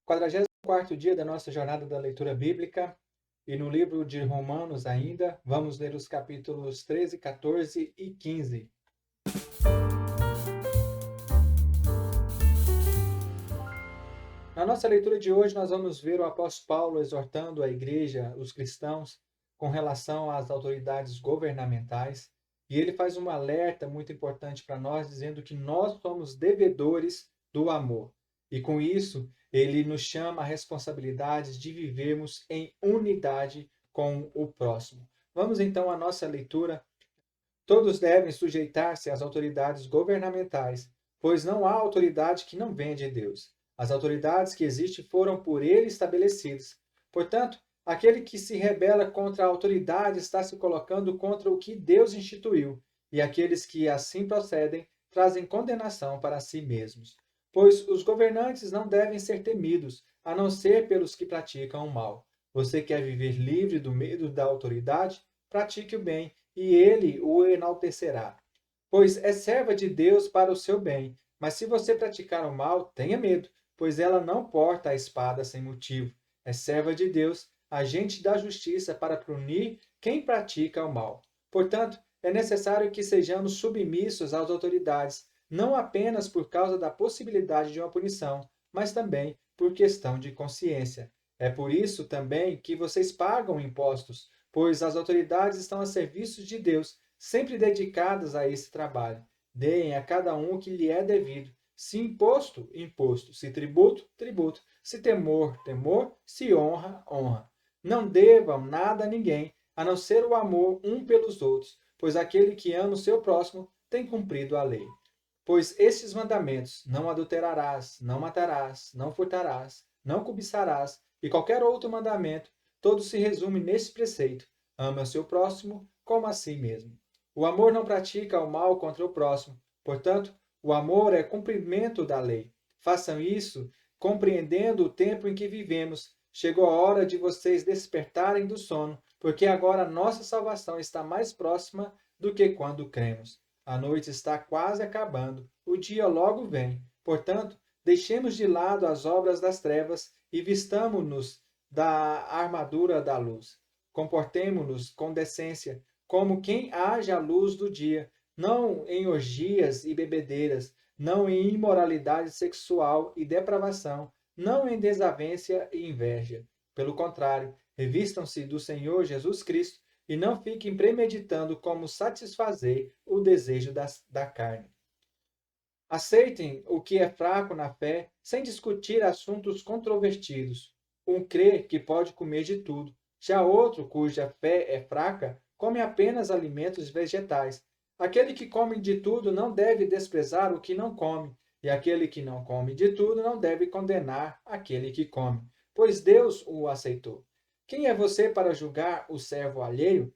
44º dia da nossa jornada da leitura bíblica e no livro de Romanos ainda, vamos ler os capítulos 13, 14 e 15. Na nossa leitura de hoje, nós vamos ver o apóstolo Paulo exortando a igreja, os cristãos, com relação às autoridades governamentais. E ele faz um alerta muito importante para nós, dizendo que nós somos devedores do amor. E com isso, ele nos chama a responsabilidade de vivermos em unidade com o próximo. Vamos então à nossa leitura. Todos devem sujeitar-se às autoridades governamentais, pois não há autoridade que não venha de Deus. As autoridades que existem foram por ele estabelecidas. Portanto, aquele que se rebela contra a autoridade está se colocando contra o que Deus instituiu, e aqueles que assim procedem trazem condenação para si mesmos. Pois os governantes não devem ser temidos, a não ser pelos que praticam o mal. Você quer viver livre do medo da autoridade? Pratique o bem, e ele o enaltecerá. Pois é serva de Deus para o seu bem. Mas se você praticar o mal, tenha medo, pois ela não porta a espada sem motivo. É serva de Deus, agente da justiça para punir quem pratica o mal. Portanto, é necessário que sejamos submissos às autoridades, não apenas por causa da possibilidade de uma punição, mas também por questão de consciência. É por isso também que vocês pagam impostos, pois as autoridades estão a serviço de Deus, sempre dedicadas a esse trabalho. Deem a cada um o que lhe é devido. Se imposto, imposto. Se tributo, tributo. Se temor, temor. Se honra, honra. Não devam nada a ninguém, a não ser o amor um pelos outros, pois aquele que ama o seu próximo tem cumprido a lei. Pois estes mandamentos, não adulterarás, não matarás, não furtarás, não cobiçarás, e qualquer outro mandamento, todo se resume neste preceito: ama o seu próximo como a si mesmo. O amor não pratica o mal contra o próximo, portanto, o amor é cumprimento da lei. Façam isso compreendendo o tempo em que vivemos. Chegou a hora de vocês despertarem do sono, porque agora a nossa salvação está mais próxima do que quando cremos. A noite está quase acabando, o dia logo vem. Portanto, deixemos de lado as obras das trevas e vistamo-nos da armadura da luz. Comportemo-nos com decência, como quem age à luz do dia, não em orgias e bebedeiras, não em imoralidade sexual e depravação, não em desavença e inveja. Pelo contrário, revistam-se do Senhor Jesus Cristo e não fiquem premeditando como satisfazer o desejo da carne. Aceitem o que é fraco na fé, sem discutir assuntos controvertidos. Um crê que pode comer de tudo, já outro, cuja fé é fraca, come apenas alimentos vegetais. Aquele que come de tudo não deve desprezar o que não come, e aquele que não come de tudo não deve condenar aquele que come, pois Deus o aceitou. Quem é você para julgar o servo alheio?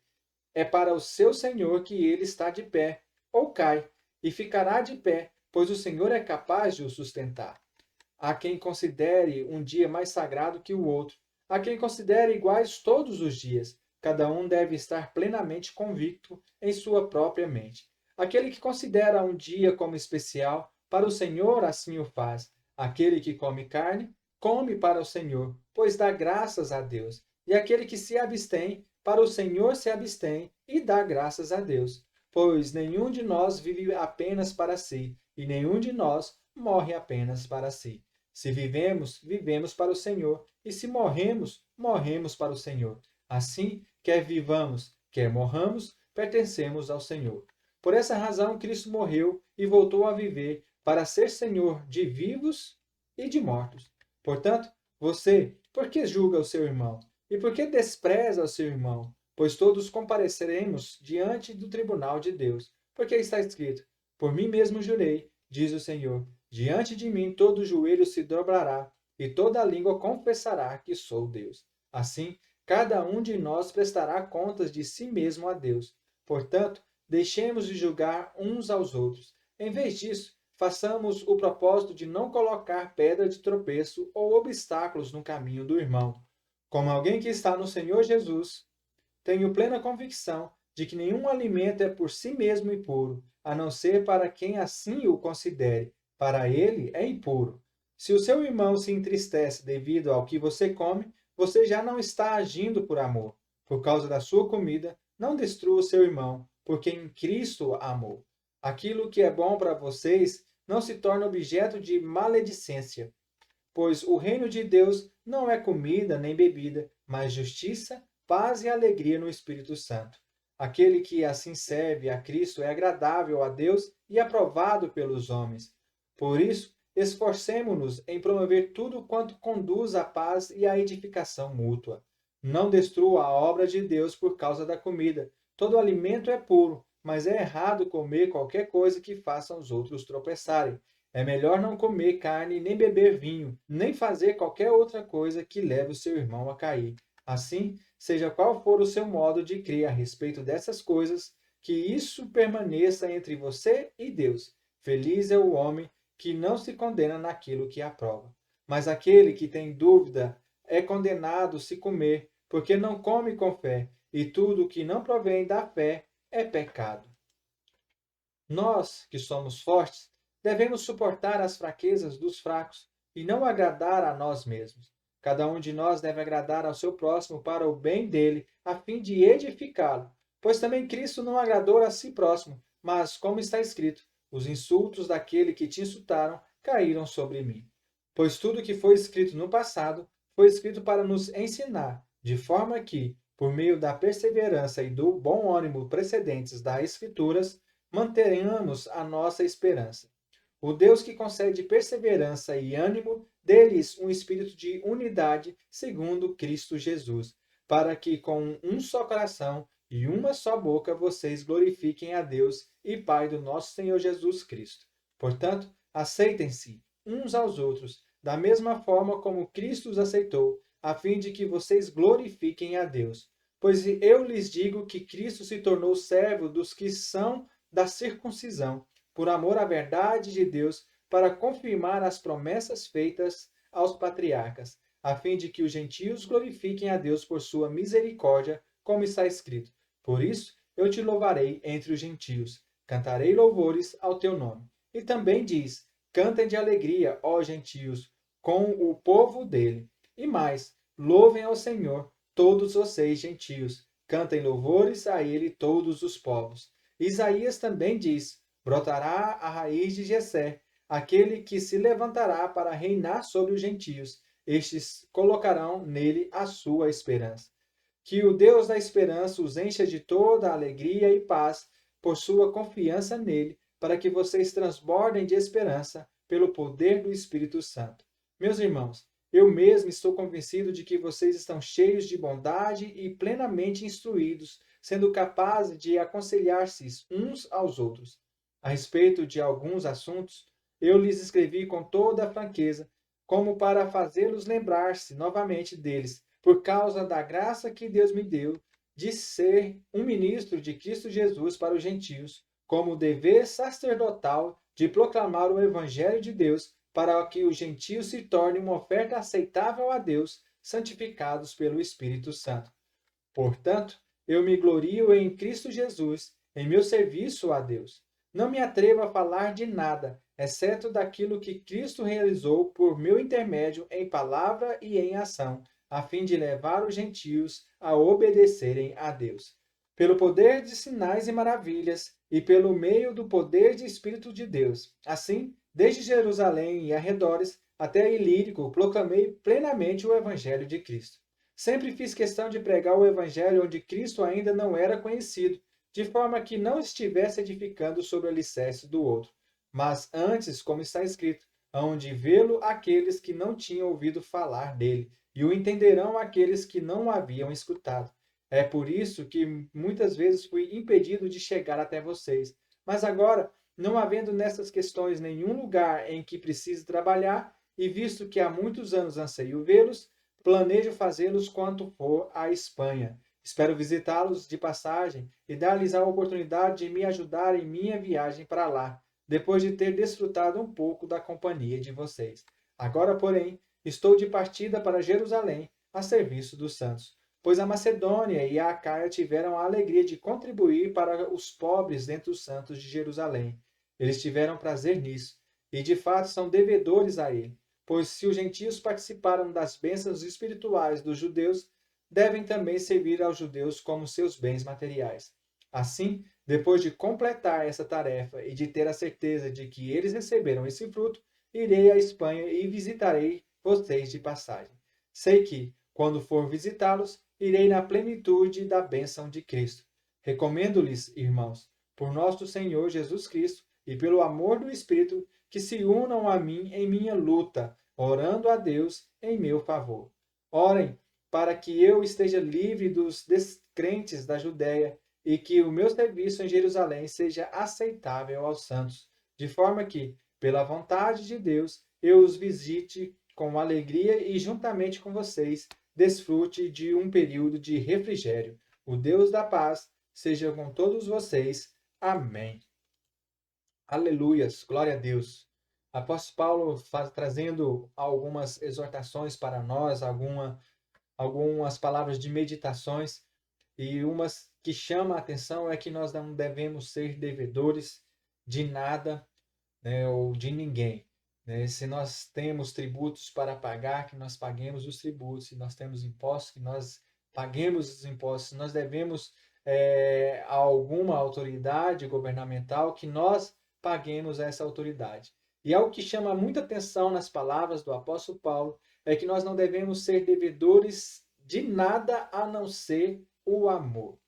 É para o seu Senhor que ele está de pé, ou cai, e ficará de pé, pois o Senhor é capaz de o sustentar. Há quem considere um dia mais sagrado que o outro, há quem considere iguais todos os dias. Cada um deve estar plenamente convicto em sua própria mente. Aquele que considera um dia como especial, para o Senhor assim o faz. Aquele que come carne, come para o Senhor, pois dá graças a Deus. E aquele que se abstém, para o Senhor se abstém e dá graças a Deus. Pois nenhum de nós vive apenas para si, e nenhum de nós morre apenas para si. Se vivemos, vivemos para o Senhor, e se morremos, morremos para o Senhor. Assim, quer vivamos, quer morramos, pertencemos ao Senhor. Por essa razão, Cristo morreu e voltou a viver para ser Senhor de vivos e de mortos. Portanto, você, por que julga o seu irmão? E por que despreza o seu irmão? Pois todos compareceremos diante do tribunal de Deus. Porque está escrito: por mim mesmo jurei, diz o Senhor, diante de mim todo joelho se dobrará e toda língua confessará que sou Deus. Assim, cada um de nós prestará contas de si mesmo a Deus. Portanto, deixemos de julgar uns aos outros. Em vez disso, façamos o propósito de não colocar pedra de tropeço ou obstáculos no caminho do irmão. Como alguém que está no Senhor Jesus, tenho plena convicção de que nenhum alimento é por si mesmo impuro, a não ser para quem assim o considere. Para ele é impuro. Se o seu irmão se entristece devido ao que você come, você já não está agindo por amor. Por causa da sua comida, não destrua o seu irmão, porque em Cristo amou. Aquilo que é bom para vocês não se torna objeto de maledicência, pois o reino de Deus não é comida nem bebida, mas justiça, paz e alegria no Espírito Santo. Aquele que assim serve a Cristo é agradável a Deus e aprovado pelos homens. Por isso, esforcemo-nos em promover tudo quanto conduz à paz e à edificação mútua. Não destrua a obra de Deus por causa da comida. Todo alimento é puro, mas é errado comer qualquer coisa que faça os outros tropeçarem. É melhor não comer carne, nem beber vinho, nem fazer qualquer outra coisa que leve o seu irmão a cair. Assim, seja qual for o seu modo de crer a respeito dessas coisas, que isso permaneça entre você e Deus. Feliz é o homem que não se condena naquilo que aprova. Mas aquele que tem dúvida é condenado se comer, porque não come com fé, e tudo que não provém da fé é pecado. Nós, que somos fortes, devemos suportar as fraquezas dos fracos e não agradar a nós mesmos. Cada um de nós deve agradar ao seu próximo para o bem dele, a fim de edificá-lo. Pois também Cristo não agradou a si próximo, mas, como está escrito, os insultos daquele que te insultaram caíram sobre mim. Pois tudo que foi escrito no passado foi escrito para nos ensinar, de forma que, por meio da perseverança e do bom ânimo precedentes das Escrituras, mantenhamos a nossa esperança. O Deus que concede perseverança e ânimo, dê-lhes um espírito de unidade segundo Cristo Jesus, para que com um só coração e uma só boca vocês glorifiquem a Deus e Pai do nosso Senhor Jesus Cristo. Portanto, aceitem-se uns aos outros, da mesma forma como Cristo os aceitou, a fim de que vocês glorifiquem a Deus. Pois eu lhes digo que Cristo se tornou servo dos que são da circuncisão, por amor à verdade de Deus, para confirmar as promessas feitas aos patriarcas, a fim de que os gentios glorifiquem a Deus por sua misericórdia, como está escrito. Por isso eu te louvarei entre os gentios, cantarei louvores ao teu nome. E também diz: cantem de alegria, ó gentios, com o povo dele. E mais, louvem ao Senhor, todos vocês gentios, cantem louvores a ele todos os povos. Isaías também diz: brotará a raiz de Jessé, aquele que se levantará para reinar sobre os gentios. Estes colocarão nele a sua esperança. Que o Deus da esperança os encha de toda alegria e paz por sua confiança nele, para que vocês transbordem de esperança pelo poder do Espírito Santo. Meus irmãos, eu mesmo estou convencido de que vocês estão cheios de bondade e plenamente instruídos, sendo capazes de aconselhar-se uns aos outros. A respeito de alguns assuntos, eu lhes escrevi com toda a franqueza, como para fazê-los lembrar-se novamente deles, por causa da graça que Deus me deu de ser um ministro de Cristo Jesus para os gentios, como dever sacerdotal de proclamar o Evangelho de Deus, para que os gentios se tornem uma oferta aceitável a Deus, santificados pelo Espírito Santo. Portanto, eu me glorio em Cristo Jesus, em meu serviço a Deus. Não me atrevo a falar de nada, exceto daquilo que Cristo realizou por meu intermédio em palavra e em ação, a fim de levar os gentios a obedecerem a Deus. Pelo poder de sinais e maravilhas, e pelo meio do poder de Espírito de Deus. Assim, desde Jerusalém e arredores até Ilírico, proclamei plenamente o Evangelho de Cristo. Sempre fiz questão de pregar o Evangelho onde Cristo ainda não era conhecido, de forma que não estivesse edificando sobre o alicerce do outro, mas antes, como está escrito, aonde vê-lo aqueles que não tinham ouvido falar dele, e o entenderão aqueles que não o haviam escutado. É por isso que muitas vezes fui impedido de chegar até vocês. Mas agora, não havendo nessas questões nenhum lugar em que precise trabalhar, e visto que há muitos anos anseio vê-los, planejo fazê-los quanto for à Espanha. Espero visitá-los de passagem e dar-lhes a oportunidade de me ajudar em minha viagem para lá, depois de ter desfrutado um pouco da companhia de vocês. Agora, porém, estou de partida para Jerusalém, a serviço dos santos, pois a Macedônia e a Acaia tiveram a alegria de contribuir para os pobres dentre os santos de Jerusalém. Eles tiveram prazer nisso, e de fato são devedores a ele. pois se os gentios participaram das bênçãos espirituais dos judeus, devem também servir aos judeus como seus bens materiais. Assim, depois de completar essa tarefa e de ter a certeza de que eles receberam esse fruto, irei à Espanha e visitarei vocês de passagem. Sei que, quando for visitá-los, irei na plenitude da bênção de Cristo. Recomendo-lhes, irmãos, por nosso Senhor Jesus Cristo e pelo amor do Espírito, que se unam a mim em minha luta, orando a Deus em meu favor. Orem para que eu esteja livre dos descrentes da Judéia e que o meu serviço em Jerusalém seja aceitável aos santos, de forma que, pela vontade de Deus, eu os visite com alegria e, juntamente com vocês, desfrute de um período de refrigério. O Deus da paz seja com todos vocês. Amém. Aleluias, glória a Deus. Apóstolo Paulo trazendo algumas exortações para nós, algumas palavras de meditações, e umas que chamam a atenção é que nós não devemos ser devedores de nada, né, ou de ninguém. Né? Se nós temos tributos para pagar, que nós paguemos os tributos. Se nós temos impostos, que nós paguemos os impostos. Se nós devemos a alguma autoridade governamental, que nós paguemos a essa autoridade. E algo que chama muita atenção nas palavras do apóstolo Paulo é que nós não devemos ser devedores de nada a não ser o amor.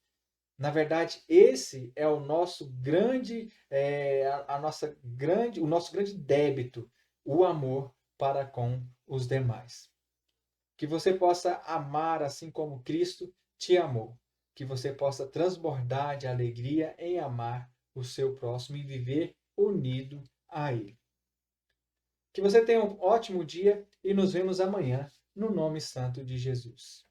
Na verdade, esse é o nosso grande, o nosso grande débito, o amor para com os demais. Que você possa amar assim como Cristo te amou. Que você possa transbordar de alegria em amar o seu próximo e viver unido a Ele. Que você tenha um ótimo dia e nos vemos amanhã, no nome santo de Jesus.